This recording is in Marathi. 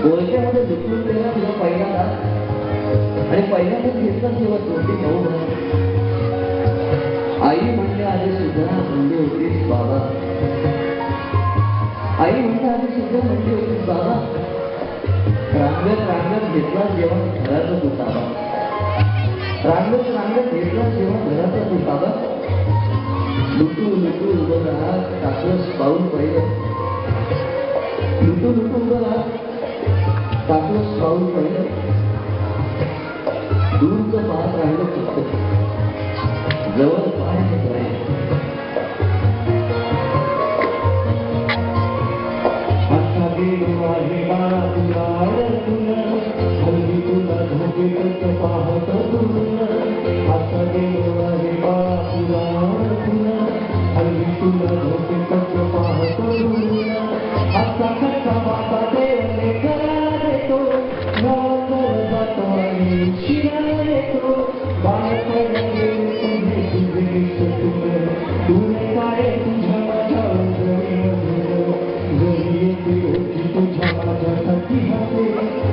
बोलक्यामध्ये दुखून गेला तुला पहिल्यांदा आणि पहिल्यांदाच घेतला तेव्हा छोटी भाऊ आई म्हणते आधी सुद्धा म्हणली होतीस बाबा आई म्हणते आधी सुद्धा म्हणली होतीस बाबा रांगत रांगत घेतला जेव्हा घराचा तू ताबा रांगत रांगत घेतला जेव्हा घराचा तू ताबा लुटू लुटू उभं राहा टाकलंस पाऊल पहिलं लुटू लुटू उभं राहा टाकलंस पाऊल पहिलं दूरचं पाहत राहिलं फक्त जवळ पाहायचं राहिलं आता गेलो आहे बाळा तुला हल्ली तुला झोपेतच पाहत आता गेलो आहे बाळा तुला हल्ली तुला झोपेतच पाहत आता कसा बाबा देवने करा देतो नवर जातो आणि शिरा देतो बाळपण गेले तुझे तुझे तुझे काय तुझ्या माझ्या जरी येते होती तुझ्या माझ्यासाठी